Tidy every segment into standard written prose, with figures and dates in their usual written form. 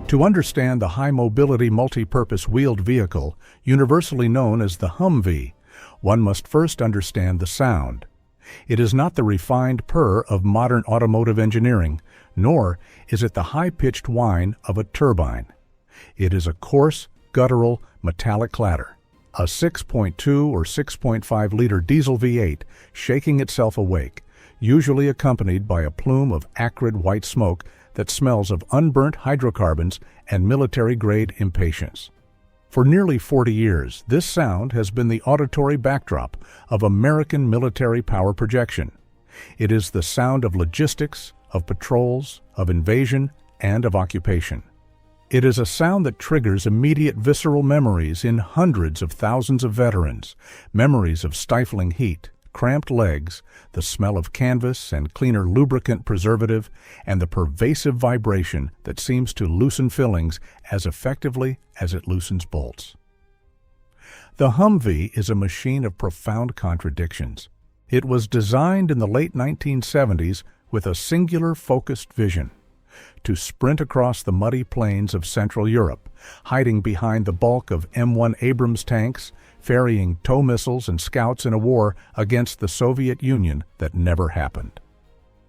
To understand the high-mobility multi-purpose wheeled vehicle, universally known as the Humvee, one must first understand the sound. It is not the refined purr of modern automotive engineering, nor is it the high-pitched whine of a turbine. It is a coarse, guttural, metallic clatter. A 6.2 or 6.5-liter diesel V8 shaking itself awake, usually accompanied by a plume of acrid white smoke that smells of unburnt hydrocarbons and military-grade impatience. For nearly 40 years, this sound has been the auditory backdrop of American military power projection. It is the sound of logistics, of patrols, of invasion, and of occupation. It is a sound that triggers immediate visceral memories in hundreds of thousands of veterans, memories of stifling heat, cramped legs, the smell of canvas and cleaner lubricant preservative, and the pervasive vibration that seems to loosen fillings as effectively as it loosens bolts. The Humvee is a machine of profound contradictions. It was designed in the late 1970s with a singular focused vision: to sprint across the muddy plains of Central Europe, hiding behind the bulk of M1 Abrams tanks, ferrying tow missiles and scouts in a war against the Soviet Union that never happened.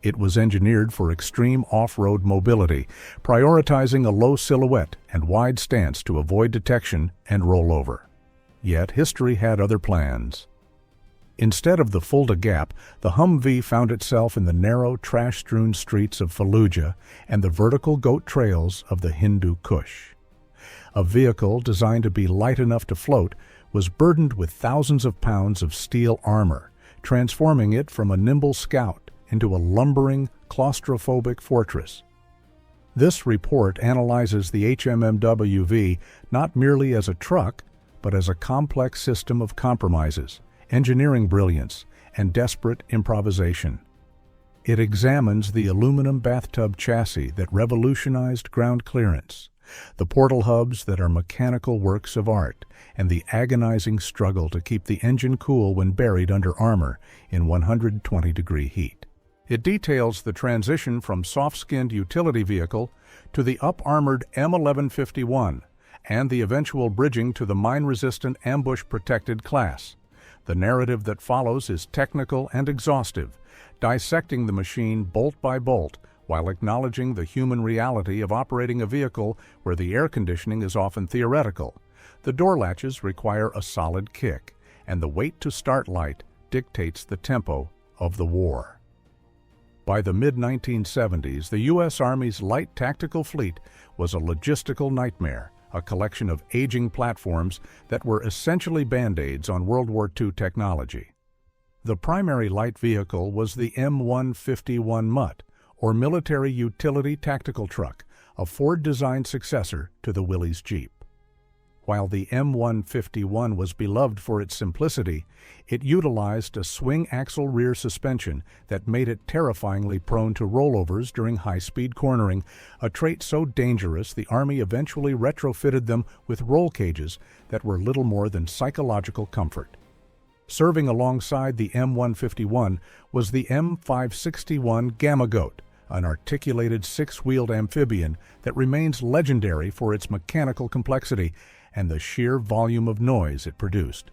It was engineered for extreme off-road mobility, prioritizing a low silhouette and wide stance to avoid detection and rollover. Yet history had other plans. Instead of the Fulda Gap, the Humvee found itself in the narrow, trash-strewn streets of Fallujah and the vertical goat trails of the Hindu Kush. A vehicle designed to be light enough to float was burdened with thousands of pounds of steel armor, transforming it from a nimble scout into a lumbering, claustrophobic fortress. This report analyzes the HMMWV not merely as a truck, but as a complex system of compromises, engineering brilliance, and desperate improvisation. It examines the aluminum bathtub chassis that revolutionized ground clearance, the portal hubs that are mechanical works of art, and the agonizing struggle to keep the engine cool when buried under armor in 120-degree heat. It details the transition from soft-skinned utility vehicle to the up-armored M1151 and the eventual bridging to the mine-resistant ambush-protected class. The narrative that follows is technical and exhaustive, dissecting the machine bolt by bolt while acknowledging the human reality of operating a vehicle where the air conditioning is often theoretical. The door latches require a solid kick, and the wait-to-start light dictates the tempo of the war. By the mid-1970s, the U.S. Army's light tactical fleet was a logistical nightmare, a collection of aging platforms that were essentially band-aids on World War II technology. The primary light vehicle was the M151 MUT, or Military Utility Tactical Truck, a Ford-designed successor to the Willys Jeep. While the M151 was beloved for its simplicity, it utilized a swing-axle rear suspension that made it terrifyingly prone to rollovers during high-speed cornering, a trait so dangerous the Army eventually retrofitted them with roll cages that were little more than psychological comfort. Serving alongside the M151 was the M561 Gamma Goat, an articulated six-wheeled amphibian that remains legendary for its mechanical complexity and the sheer volume of noise it produced.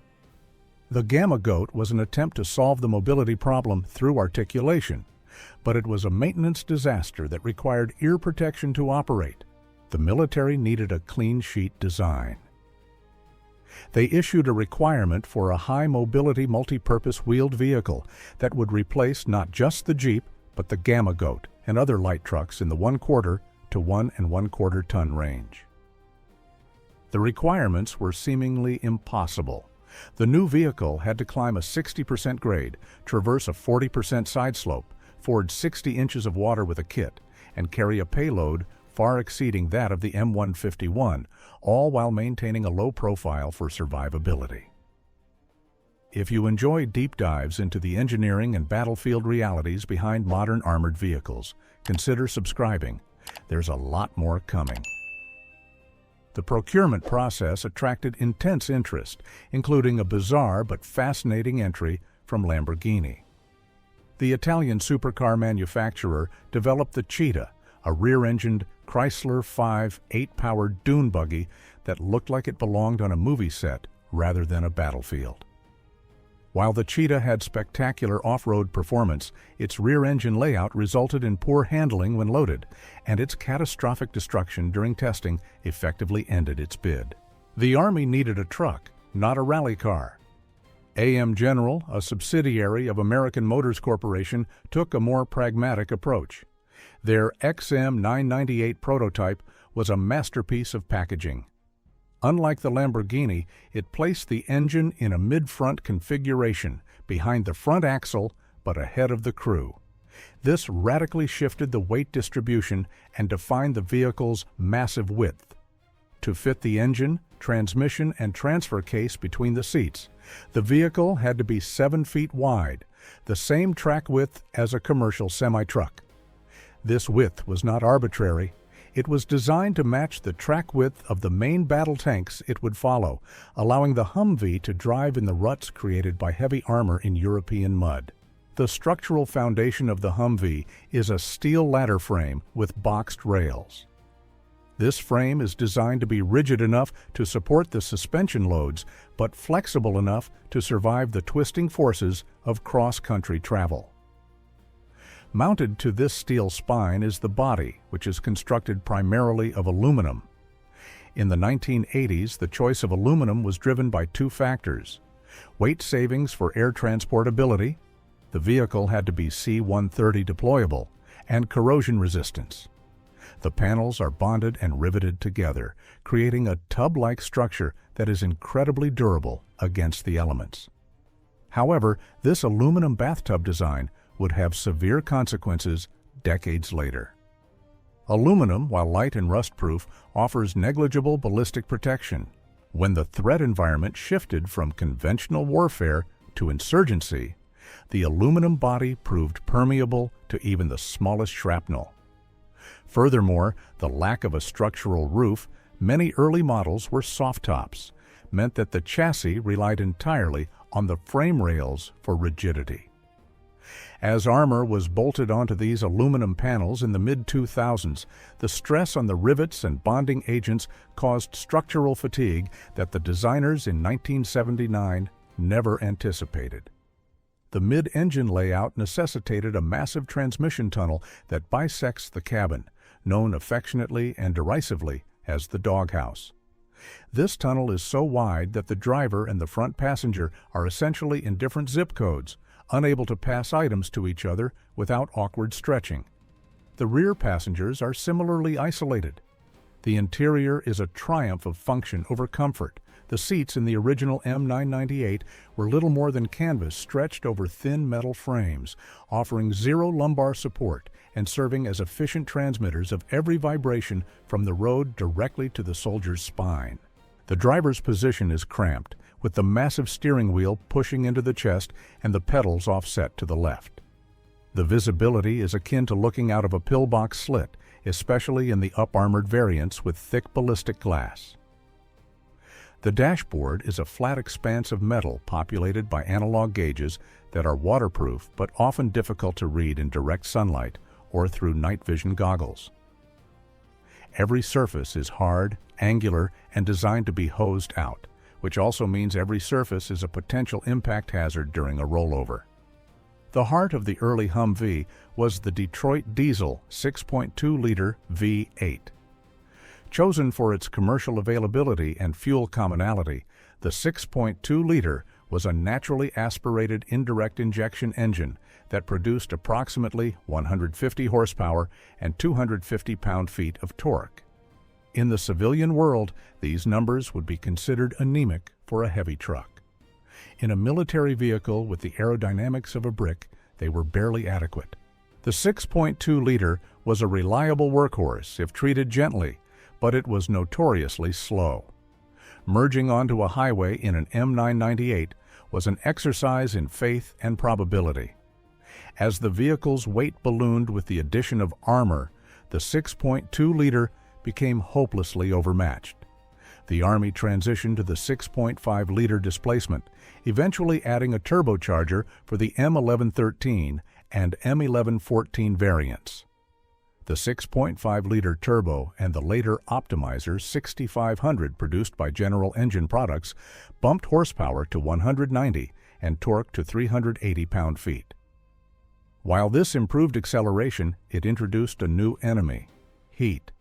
The Gamma Goat was an attempt to solve the mobility problem through articulation, but it was a maintenance disaster that required ear protection to operate. The military needed a clean-sheet design. They issued a requirement for a high-mobility multi-purpose wheeled vehicle that would replace not just the Jeep, but the Gamma Goat and other light trucks in the 1/4 to 1 1/4 ton range. The requirements were seemingly impossible. The new vehicle had to climb a 60% grade, traverse a 40% side slope, ford 60 inches of water with a kit, and carry a payload far exceeding that of the M151, all while maintaining a low profile for survivability. If you enjoy deep dives into the engineering and battlefield realities behind modern armored vehicles, consider subscribing. There's a lot more coming. The procurement process attracted intense interest, including a bizarre but fascinating entry from Lamborghini. The Italian supercar manufacturer developed the Cheetah, a rear-engined Chrysler 5 8-powered dune buggy that looked like it belonged on a movie set rather than a battlefield. While the Cheetah had spectacular off-road performance, its rear-engine layout resulted in poor handling when loaded, and its catastrophic destruction during testing effectively ended its bid. The Army needed a truck, not a rally car. AM General, a subsidiary of American Motors Corporation, took a more pragmatic approach. Their XM998 prototype was a masterpiece of packaging. Unlike the Lamborghini, it placed the engine in a mid-front configuration, behind the front axle but ahead of the crew. This radically shifted the weight distribution and defined the vehicle's massive width. To fit the engine, transmission, and transfer case between the seats, the vehicle had to be 7 feet wide, the same track width as a commercial semi-truck. This width was not arbitrary. It was designed to match the track width of the main battle tanks it would follow, allowing the Humvee to drive in the ruts created by heavy armor in European mud. The structural foundation of the Humvee is a steel ladder frame with boxed rails. This frame is designed to be rigid enough to support the suspension loads, but flexible enough to survive the twisting forces of cross-country travel. Mounted to this steel spine is the body, which is constructed primarily of aluminum. In the 1980s, the choice of aluminum was driven by two factors: weight savings for air transportability — the vehicle had to be C-130 deployable — and corrosion resistance. The panels are bonded and riveted together, creating a tub-like structure that is incredibly durable against the elements. However, this aluminum bathtub design would have severe consequences decades later. Aluminum, while light and rust-proof, offers negligible ballistic protection. When the threat environment shifted from conventional warfare to insurgency, the aluminum body proved permeable to even the smallest shrapnel. Furthermore, the lack of a structural roof, many early models were soft tops, meant that the chassis relied entirely on the frame rails for rigidity. As armor was bolted onto these aluminum panels in the mid-2000s, the stress on the rivets and bonding agents caused structural fatigue that the designers in 1979 never anticipated. The mid-engine layout necessitated a massive transmission tunnel that bisects the cabin, known affectionately and derisively as the doghouse. This tunnel is so wide that the driver and the front passenger are essentially in different zip codes, unable to pass items to each other without awkward stretching. The rear passengers are similarly isolated. The interior is a triumph of function over comfort. The seats in the original M998 were little more than canvas stretched over thin metal frames, offering zero lumbar support and serving as efficient transmitters of every vibration from the road directly to the soldier's spine. The driver's position is cramped, with the massive steering wheel pushing into the chest and the pedals offset to the left. The visibility is akin to looking out of a pillbox slit, especially in the up-armored variants with thick ballistic glass. The dashboard is a flat expanse of metal populated by analog gauges that are waterproof but often difficult to read in direct sunlight or through night vision goggles. Every surface is hard, angular, and designed to be hosed out, which also means every surface is a potential impact hazard during a rollover. The heart of the early Humvee was the Detroit diesel 6.2-liter V8. Chosen for its commercial availability and fuel commonality, the 6.2-liter was a naturally aspirated indirect injection engine that produced approximately 150 horsepower and 250 pound-feet of torque. In the civilian world, these numbers would be considered anemic for a heavy truck. In a military vehicle with the aerodynamics of a brick, they were barely adequate. The 6.2-liter was a reliable workhorse if treated gently, but it was notoriously slow. Merging onto a highway in an M998 was an exercise in faith and probability. As the vehicle's weight ballooned with the addition of armor, the 6.2-liter became hopelessly overmatched. The Army transitioned to the 6.5-liter displacement, eventually adding a turbocharger for the M1113 and M1114 variants. The 6.5-liter turbo and the later optimizer 6500 produced by General Engine Products bumped horsepower to 190 and torque to 380 pound-feet. While this improved acceleration, it introduced a new enemy: heat.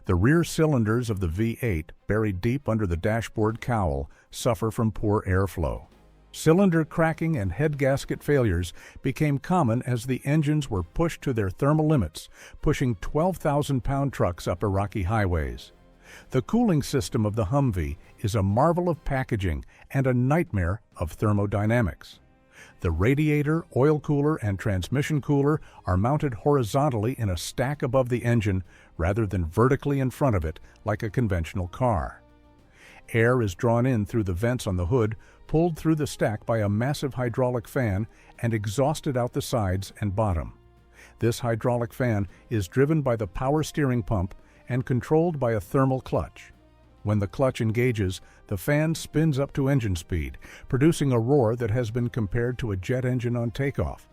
The rear cylinders of the V8, buried deep under the dashboard cowl, suffer from poor airflow. Cylinder cracking and head gasket failures became common as the engines were pushed to their thermal limits, pushing 12,000-pound trucks up Iraqi highways. The cooling system of the Humvee is a marvel of packaging and a nightmare of thermodynamics. The radiator, oil cooler, and transmission cooler are mounted horizontally in a stack above the engine rather than vertically in front of it like a conventional car. Air is drawn in through the vents on the hood, pulled through the stack by a massive hydraulic fan, and exhausted out the sides and bottom. This hydraulic fan is driven by the power steering pump and controlled by a thermal clutch. When the clutch engages, the fan spins up to engine speed, producing a roar that has been compared to a jet engine on takeoff.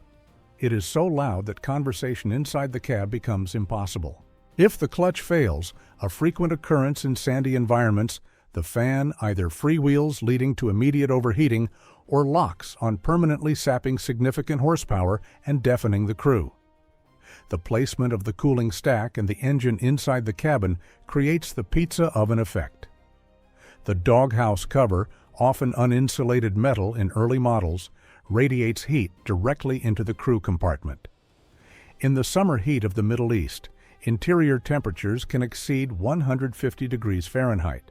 It is so loud that conversation inside the cab becomes impossible. If the clutch fails, a frequent occurrence in sandy environments, the fan either freewheels, leading to immediate overheating, or locks on, permanently sapping significant horsepower and deafening the crew. The placement of the cooling stack and the engine inside the cabin creates the pizza oven effect. The doghouse cover, often uninsulated metal in early models, radiates heat directly into the crew compartment. In the summer heat of the Middle East, interior temperatures can exceed 150 degrees Fahrenheit.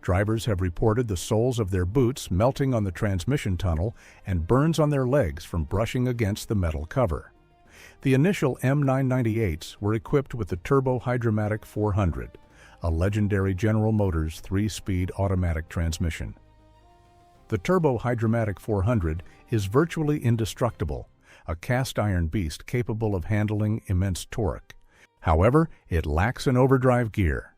Drivers have reported the soles of their boots melting on the transmission tunnel and burns on their legs from brushing against the metal cover. The initial M998s were equipped with the Turbo Hydromatic 400, a legendary General Motors 3-speed automatic transmission. The Turbo Hydromatic 400 is virtually indestructible, a cast-iron beast capable of handling immense torque. However, it lacks an overdrive gear.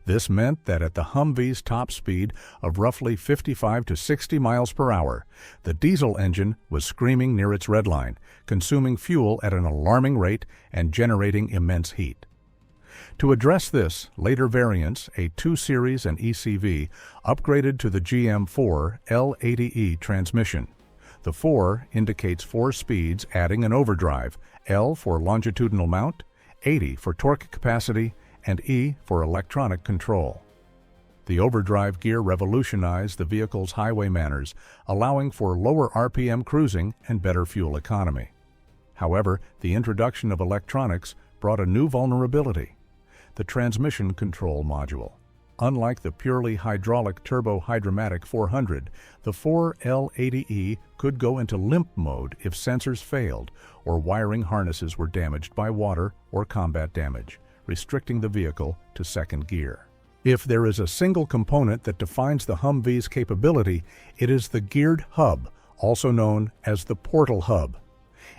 This meant that at the Humvee's top speed of roughly 55 to 60 miles per hour, the diesel engine was screaming near its redline, consuming fuel at an alarming rate and generating immense heat. To address this, later variants, a 2 Series and ECV, upgraded to the GM4 L80E transmission. The 4 indicates 4 speeds, adding an overdrive, L for longitudinal mount, 80 for torque capacity, and E for electronic control. The overdrive gear revolutionized the vehicle's highway manners, allowing for lower RPM cruising and better fuel economy. However, the introduction of electronics brought a new vulnerability: the transmission control module. Unlike the purely hydraulic Turbo Hydromatic 400, the 4L80E could go into limp mode if sensors failed or wiring harnesses were damaged by water or combat damage, restricting the vehicle to second gear. If there is a single component that defines the Humvee's capability, it is the geared hub, also known as the portal hub.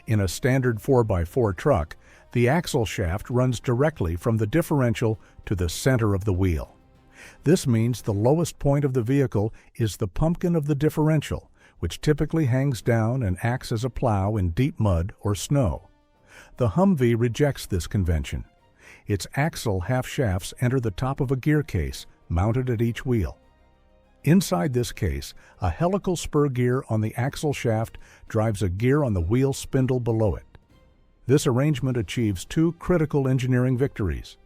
In a standard 4x4 truck, the axle shaft runs directly from the differential to the center of the wheel. This means the lowest point of the vehicle is the pumpkin of the differential, which typically hangs down and acts as a plow in deep mud or snow. The Humvee rejects this convention. Its axle half-shafts enter the top of a gear case mounted at each wheel. Inside this case, a helical spur gear on the axle shaft drives a gear on the wheel spindle below it. This arrangement achieves 2 critical engineering victories: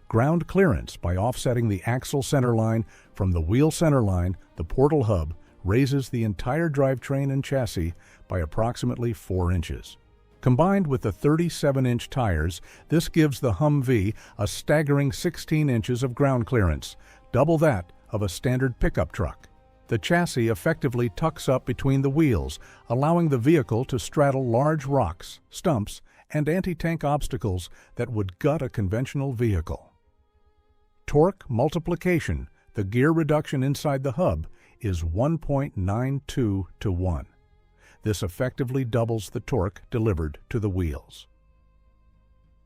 ground clearance by offsetting the axle centerline from the wheel centerline. The portal hub raises the entire drivetrain and chassis by approximately 4 inches. Combined with the 37-inch tires, this gives the Humvee a staggering 16 inches of ground clearance, double that of a standard pickup truck. The chassis effectively tucks up between the wheels, allowing the vehicle to straddle large rocks, stumps, and anti-tank obstacles that would gut a conventional vehicle. Torque multiplication, the gear reduction inside the hub, is 1.92 to 1. This effectively doubles the torque delivered to the wheels.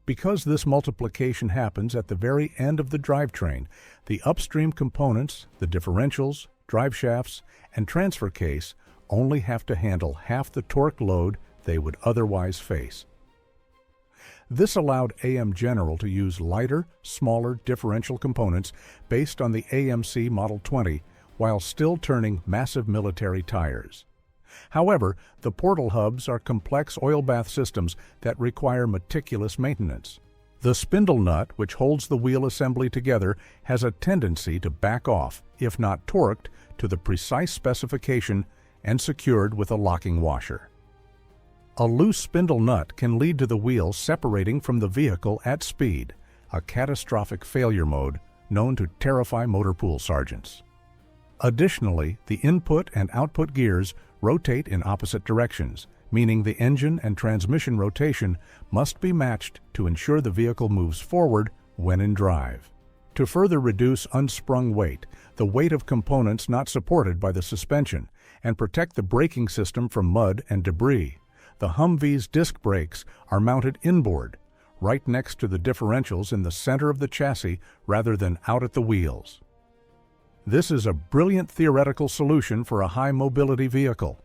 Because this multiplication happens at the very end of the drivetrain, the upstream components, the differentials, drive shafts, and transfer case, only have to handle half the torque load they would otherwise face. This allowed AM General to use lighter, smaller differential components based on the AMC Model 20 while still turning massive military tires. However, the portal hubs are complex oil bath systems that require meticulous maintenance. The spindle nut, which holds the wheel assembly together, has a tendency to back off, if not torqued, to the precise specification and secured with a locking washer. A loose spindle nut can lead to the wheel separating from the vehicle at speed, a catastrophic failure mode known to terrify motor pool sergeants. Additionally, the input and output gears rotate in opposite directions, meaning the engine and transmission rotation must be matched to ensure the vehicle moves forward when in drive. To further reduce unsprung weight, the weight of components not supported by the suspension, and protect the braking system from mud and debris, the Humvee's disc brakes are mounted inboard, right next to the differentials in the center of the chassis rather than out at the wheels. This is a brilliant theoretical solution for a high-mobility vehicle.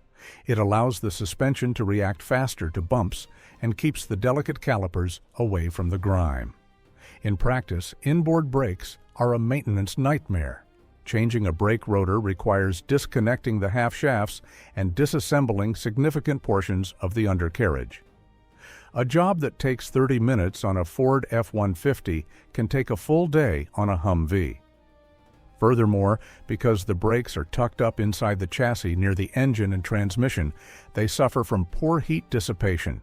It allows the suspension to react faster to bumps and keeps the delicate calipers away from the grime. In practice, inboard brakes are a maintenance nightmare. Changing a brake rotor requires disconnecting the half shafts and disassembling significant portions of the undercarriage. A job that takes 30 minutes on a Ford F-150 can take a full day on a Humvee. Furthermore, because the brakes are tucked up inside the chassis near the engine and transmission, they suffer from poor heat dissipation.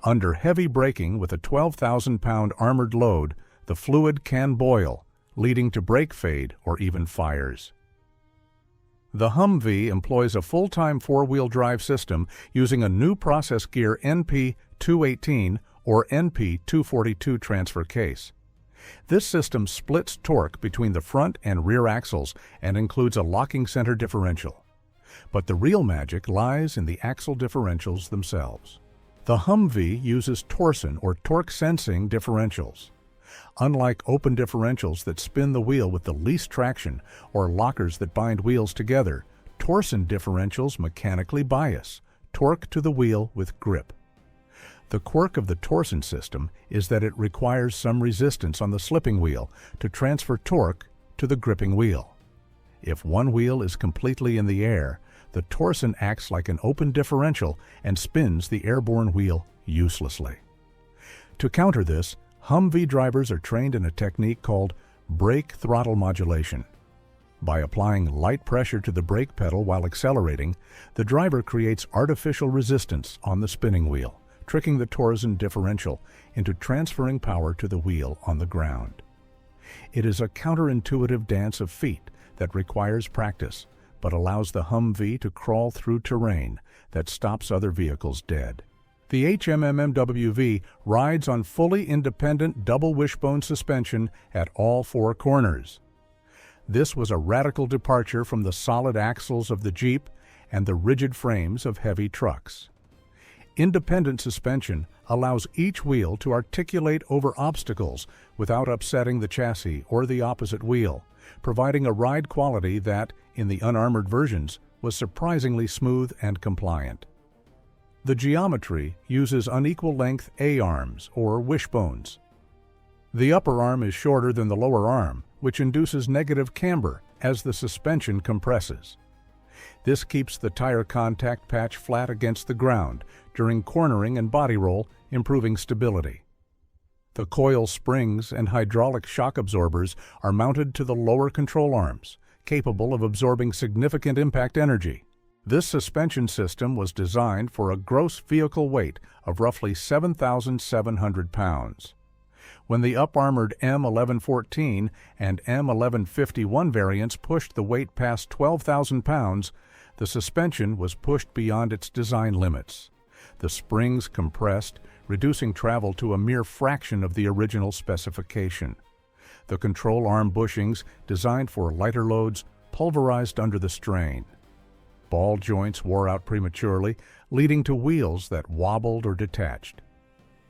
Under heavy braking with a 12,000-pound armored load, the fluid can boil, leading to brake fade or even fires. The Humvee employs a full-time four-wheel drive system using a new process gear NP218 or NP242 transfer case. This system splits torque between the front and rear axles and includes a locking center differential. But the real magic lies in the axle differentials themselves. The Humvee uses torsion or torque sensing differentials. Unlike open differentials that spin the wheel with the least traction or lockers that bind wheels together, torsion differentials mechanically bias torque to the wheel with grip. The quirk of the torsion system is that it requires some resistance on the slipping wheel to transfer torque to the gripping wheel. If one wheel is completely in the air, the torsion acts like an open differential and spins the airborne wheel uselessly. To counter this, Humvee drivers are trained in a technique called brake throttle modulation. By applying light pressure to the brake pedal while accelerating, the driver creates artificial resistance on the spinning wheel, tricking the torsion differential into transferring power to the wheel on the ground. It is a counterintuitive dance of feet that requires practice, but allows the Humvee to crawl through terrain that stops other vehicles dead. The HMMWV rides on fully independent double wishbone suspension at all four corners. This was a radical departure from the solid axles of the Jeep and the rigid frames of heavy trucks. Independent suspension allows each wheel to articulate over obstacles without upsetting the chassis or the opposite wheel, providing a ride quality that, in the unarmored versions, was surprisingly smooth and compliant. The geometry uses unequal length A-arms, or wishbones. The upper arm is shorter than the lower arm, which induces negative camber as the suspension compresses. This keeps the tire contact patch flat against the ground during cornering and body roll, improving stability. The coil springs and hydraulic shock absorbers are mounted to the lower control arms, capable of absorbing significant impact energy. This suspension system was designed for a gross vehicle weight of roughly 7,700 pounds. When the up-armored M1114 and M1151 variants pushed the weight past 12,000 pounds, the suspension was pushed beyond its design limits. The springs compressed, reducing travel to a mere fraction of the original specification. The control arm bushings, designed for lighter loads, pulverized under the strain. Ball joints wore out prematurely, leading to wheels that wobbled or detached.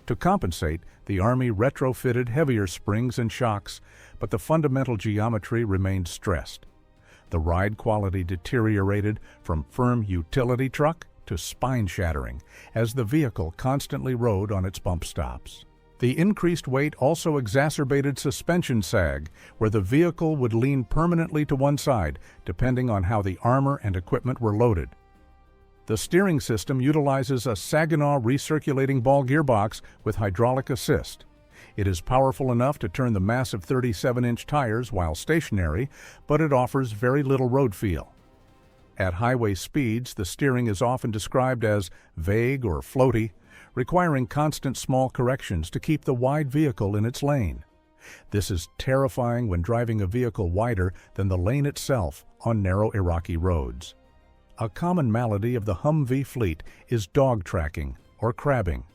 To compensate, the Army retrofitted heavier springs and shocks, but the fundamental geometry remained stressed. The ride quality deteriorated from firm utility truck to spine-shattering as the vehicle constantly rode on its bump stops. The increased weight also exacerbated suspension sag, where the vehicle would lean permanently to one side, depending on how the armor and equipment were loaded. The steering system utilizes a Saginaw recirculating ball gearbox with hydraulic assist. It is powerful enough to turn the massive 37-inch tires while stationary, but it offers very little road feel. At highway speeds, the steering is often described as vague or floaty, requiring constant small corrections to keep the wide vehicle in its lane. This is terrifying when driving a vehicle wider than the lane itself on narrow Iraqi roads. A common malady of the Humvee fleet is dog tracking or crabbing.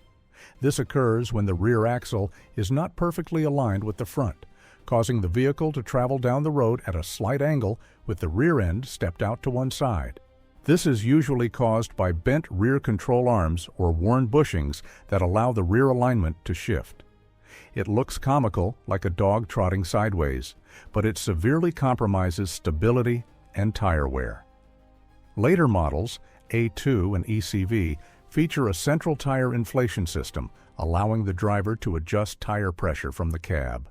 This occurs when the rear axle is not perfectly aligned with the front, causing the vehicle to travel down the road at a slight angle with the rear end stepped out to one side. This is usually caused by bent rear control arms or worn bushings that allow the rear alignment to shift. It looks comical, like a dog trotting sideways, but it severely compromises stability and tire wear. Later models, A2 and ECV, feature a central tire inflation system, allowing the driver to adjust tire pressure from the cab.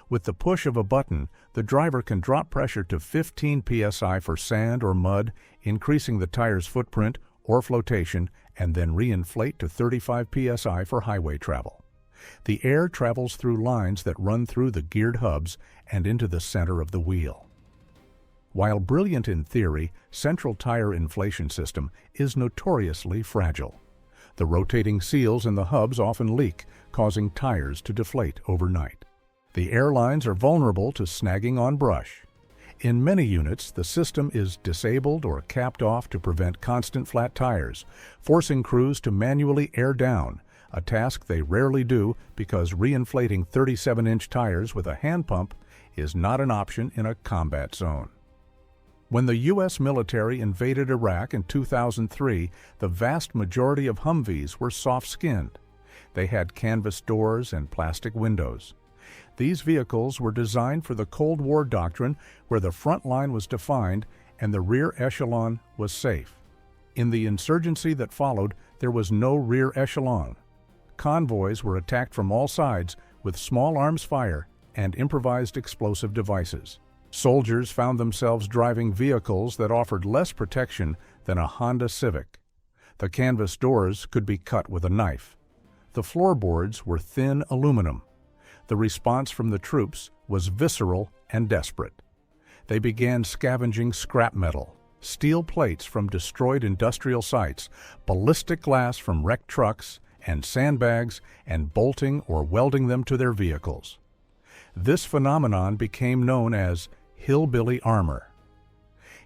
With the push of a button, the driver can drop pressure to 15 psi for sand or mud, increasing the tire's footprint or flotation, and then reinflate to 35 psi for highway travel. The air travels through lines that run through the geared hubs and into the center of the wheel. While brilliant in theory, central tire inflation system is notoriously fragile. The rotating seals in the hubs often leak, causing tires to deflate overnight. The airlines are vulnerable to snagging on brush. In many units, the system is disabled or capped off to prevent constant flat tires, forcing crews to manually air down, a task they rarely do because reinflating 37-inch tires with a hand pump is not an option in a combat zone. When the U.S. military invaded Iraq in 2003, the vast majority of Humvees were soft-skinned. They had canvas doors and plastic windows. These vehicles were designed for the Cold War doctrine, where the front line was defined and the rear echelon was safe. In the insurgency that followed, there was no rear echelon. Convoys were attacked from all sides with small arms fire and improvised explosive devices. Soldiers found themselves driving vehicles that offered less protection than a Honda Civic. The canvas doors could be cut with a knife. The floorboards were thin aluminum. The response from the troops was visceral and desperate. They began scavenging scrap metal, steel plates from destroyed industrial sites, ballistic glass from wrecked trucks, and sandbags, and bolting or welding them to their vehicles. This phenomenon became known as hillbilly armor.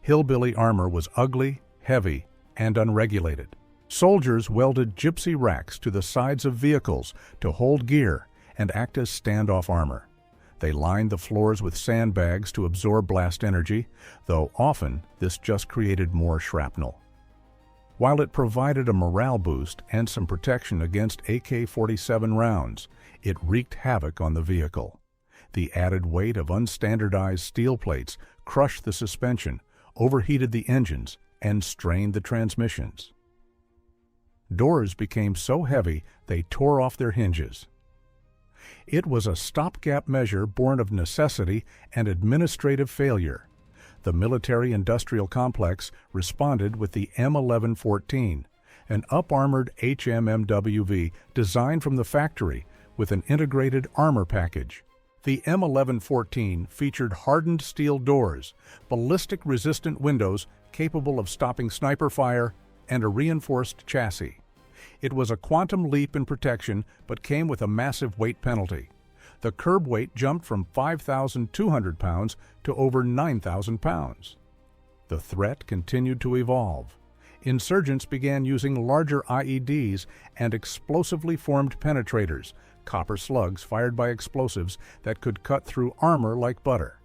Hillbilly armor was ugly, heavy, and unregulated. Soldiers welded gypsy racks to the sides of vehicles to hold gear and act as standoff armor. They lined the floors with sandbags to absorb blast energy, though often this just created more shrapnel. While it provided a morale boost and some protection against AK-47 rounds, it wreaked havoc on the vehicle. The added weight of unstandardized steel plates crushed the suspension, overheated the engines, and strained the transmissions. Doors became so heavy they tore off their hinges. It was a stopgap measure born of necessity and administrative failure. The military-industrial complex responded with the M1114, an up-armored HMMWV designed from the factory with an integrated armor package. The M1114 featured hardened steel doors, ballistic-resistant windows capable of stopping sniper fire, and a reinforced chassis. It was a quantum leap in protection, but came with a massive weight penalty. The curb weight jumped from 5,200 pounds to over 9,000 pounds. The threat continued to evolve. Insurgents began using larger IEDs and explosively formed penetrators, copper slugs fired by explosives that could cut through armor like butter.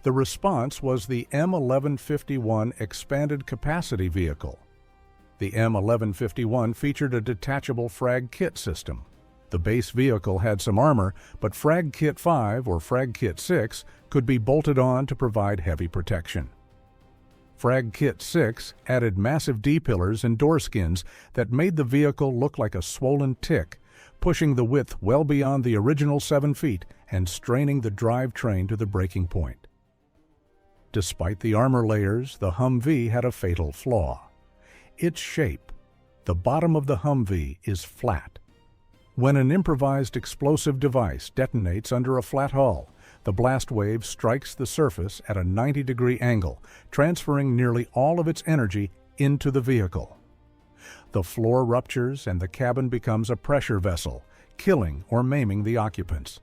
The response was the M1151 expanded capacity vehicle. The M1151 featured a detachable frag kit system. The base vehicle had some armor, but Frag Kit 5 or Frag Kit 6 could be bolted on to provide heavy protection. Frag Kit 6 added massive D-pillars and door skins that made the vehicle look like a swollen tick, pushing the width well beyond the original 7 feet and straining the drivetrain to the breaking point. Despite the armor layers, the Humvee had a fatal flaw: its shape. The bottom of the Humvee is flat. When an improvised explosive device detonates under a flat hull, the blast wave strikes the surface at a 90-degree angle, transferring nearly all of its energy into the vehicle. The floor ruptures and the cabin becomes a pressure vessel, killing or maiming the occupants.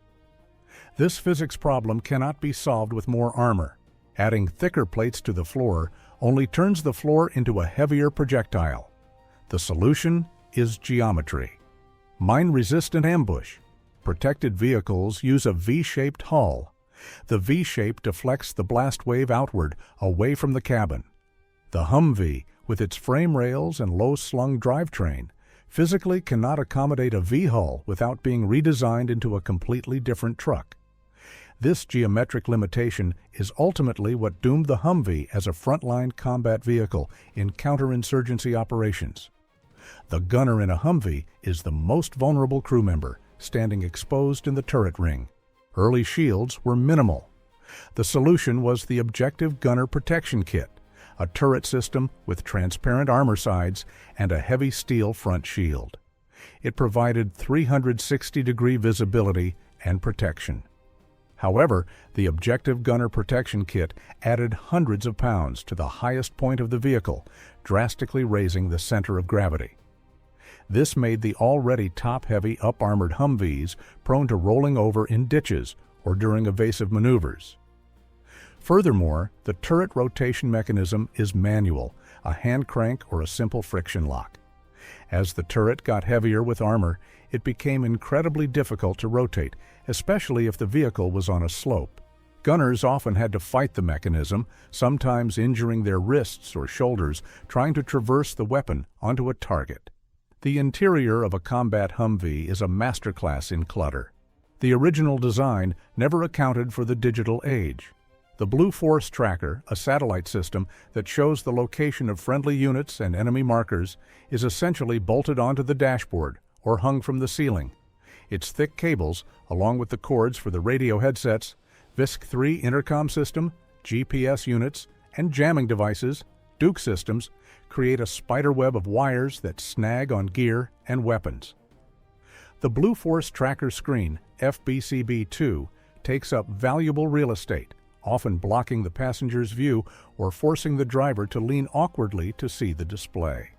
This physics problem cannot be solved with more armor. Adding thicker plates to the floor only turns the floor into a heavier projectile. The solution is geometry. Mine-resistant ambush. Protected vehicles use a V-shaped hull. The V-shape deflects the blast wave outward, away from the cabin. The Humvee, with its frame rails and low-slung drivetrain, physically cannot accommodate a V-hull without being redesigned into a completely different truck. This geometric limitation is ultimately what doomed the Humvee as a frontline combat vehicle in counterinsurgency operations. The gunner in a Humvee is the most vulnerable crew member, standing exposed in the turret ring. Early shields were minimal. The solution was the Objective Gunner Protection Kit, a turret system with transparent armor sides and a heavy steel front shield. It provided 360-degree visibility and protection. However, the Objective Gunner Protection Kit added hundreds of pounds to the highest point of the vehicle, drastically raising the center of gravity. This made the already top-heavy up-armored Humvees prone to rolling over in ditches or during evasive maneuvers. Furthermore, the turret rotation mechanism is manual, a hand crank or a simple friction lock. As the turret got heavier with armor, it became incredibly difficult to rotate, especially if the vehicle was on a slope. Gunners often had to fight the mechanism, sometimes injuring their wrists or shoulders trying to traverse the weapon onto a target. The interior of a combat Humvee is a masterclass in clutter. The original design never accounted for the digital age. The Blue Force Tracker, a satellite system that shows the location of friendly units and enemy markers, is essentially bolted onto the dashboard or hung from the ceiling. Its thick cables, along with the cords for the radio headsets, VISC-3 intercom system, GPS units, and jamming devices, Duke systems, create a spiderweb of wires that snag on gear and weapons. The Blue Force Tracker screen, FBCB2, takes up valuable real estate, often blocking the passenger's view or forcing the driver to lean awkwardly to see the display.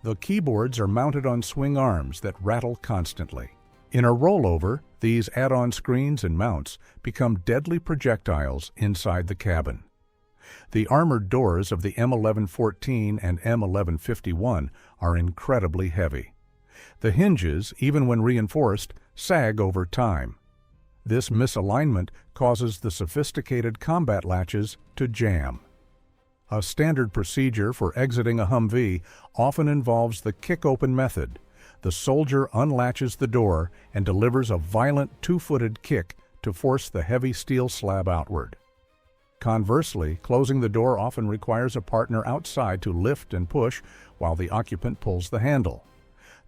The keyboards are mounted on swing arms that rattle constantly. In a rollover, these add-on screens and mounts become deadly projectiles inside the cabin. The armored doors of the M1114 and M1151 are incredibly heavy. The hinges, even when reinforced, sag over time. This misalignment causes the sophisticated combat latches to jam. A standard procedure for exiting a Humvee often involves the kick-open method. The soldier unlatches the door and delivers a violent two-footed kick to force the heavy steel slab outward. Conversely, closing the door often requires a partner outside to lift and push while the occupant pulls the handle.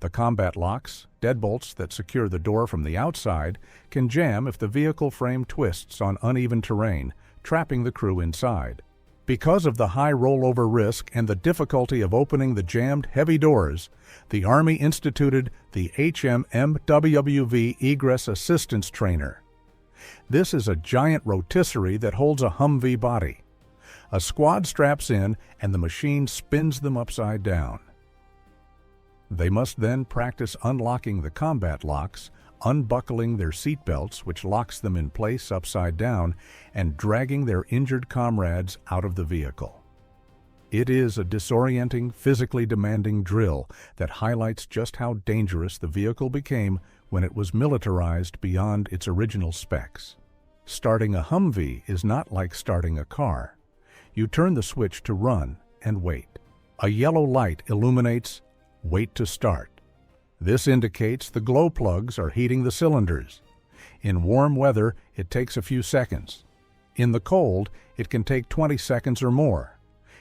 The combat locks, deadbolts that secure the door from the outside, can jam if the vehicle frame twists on uneven terrain, trapping the crew inside. Because of the high rollover risk and the difficulty of opening the jammed heavy doors, the Army instituted the HMMWV Egress Assistance Trainer. This is a giant rotisserie that holds a Humvee body. A squad straps in and the machine spins them upside down. They must then practice unlocking the combat locks, unbuckling their seat belts, which locks them in place upside down, and dragging their injured comrades out of the vehicle. It is a disorienting, physically demanding drill that highlights just how dangerous the vehicle became when it was militarized beyond its original specs. Starting a Humvee is not like starting a car. You turn the switch to run and wait. A yellow light illuminates "Wait to start." This indicates the glow plugs are heating the cylinders. In warm weather, it takes a few seconds. In the cold, it can take 20 seconds or more.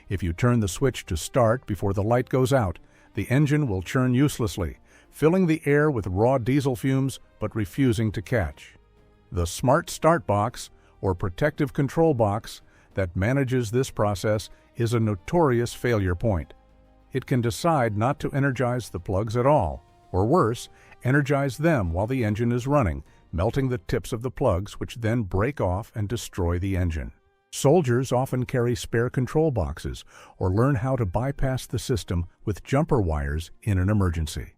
If you turn the switch to start before the light goes out, the engine will churn uselessly, filling the air with raw diesel fumes but refusing to catch. The Smart Start Box, or protective control box, that manages this process is a notorious failure point. It can decide not to energize the plugs at all, or worse, energize them while the engine is running, melting the tips of the plugs, which then break off and destroy the engine. Soldiers often carry spare control boxes or learn how to bypass the system with jumper wires in an emergency.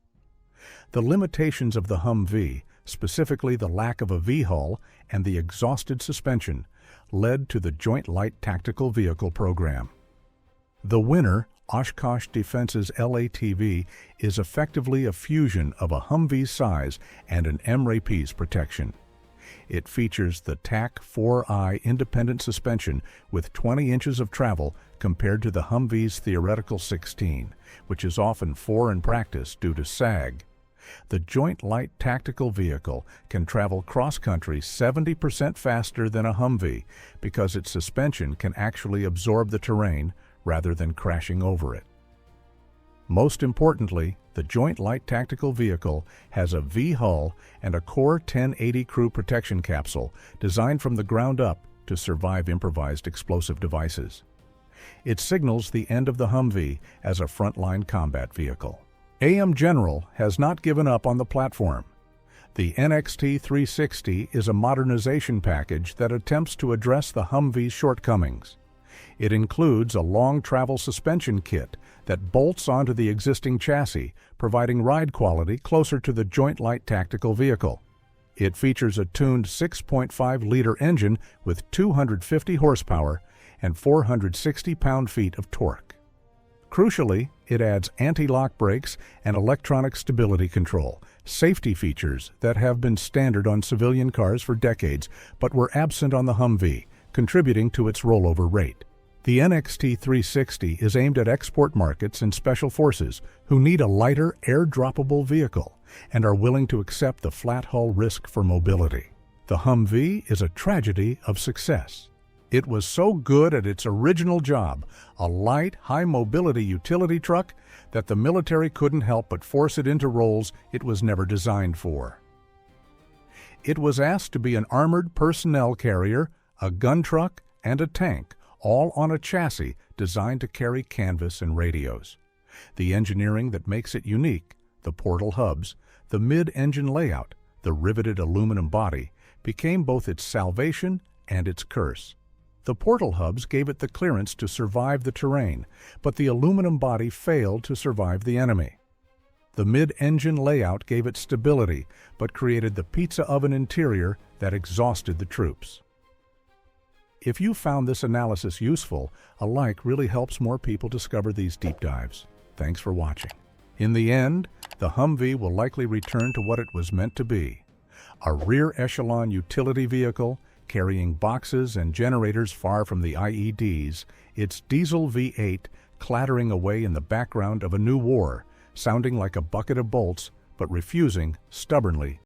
The limitations of the Humvee, specifically the lack of a V-hull and the exhausted suspension, led to the Joint Light Tactical Vehicle program. The winner, Oshkosh Defense's LATV, is effectively a fusion of a Humvee's size and an MRAP's protection. It features the TAC 4i independent suspension with 20 inches of travel compared to the Humvee's theoretical 16, which is often 4 in practice due to sag. The Joint Light Tactical Vehicle can travel cross-country 70% faster than a Humvee because its suspension can actually absorb the terrain rather than crashing over it. Most importantly, the Joint Light Tactical Vehicle has a V-hull and a Core 1080 crew protection capsule designed from the ground up to survive improvised explosive devices. It signals the end of the Humvee as a frontline combat vehicle. AM General has not given up on the platform. The NXT 360 is a modernization package that attempts to address the Humvee's shortcomings. It includes a long travel suspension kit that bolts onto the existing chassis, providing ride quality closer to the Joint Light Tactical Vehicle. It features a tuned 6.5-liter engine with 250 horsepower and 460 pound-feet of torque. Crucially, it adds anti-lock brakes and electronic stability control, safety features that have been standard on civilian cars for decades but were absent on the Humvee, contributing to its rollover rate. The NXT 360 is aimed at export markets and special forces who need a lighter, air-droppable vehicle and are willing to accept the flat-hull risk for mobility. The Humvee is a tragedy of success. It was so good at its original job, a light, high-mobility utility truck, that the military couldn't help but force it into roles it was never designed for. It was asked to be an armored personnel carrier, a gun truck, and a tank, all on a chassis designed to carry canvas and radios. The engineering that makes it unique, the portal hubs, the mid-engine layout, the riveted aluminum body, became both its salvation and its curse. The portal hubs gave it the clearance to survive the terrain, but the aluminum body failed to survive the enemy. The mid-engine layout gave it stability, but created the pizza oven interior that exhausted the troops. If you found this analysis useful, a like really helps more people discover these deep dives. Thanks for watching. In the end, the Humvee will likely return to what it was meant to be: a rear echelon utility vehicle carrying boxes and generators far from the IEDs, its diesel V8 clattering away in the background of a new war, sounding like a bucket of bolts, but refusing, stubbornly,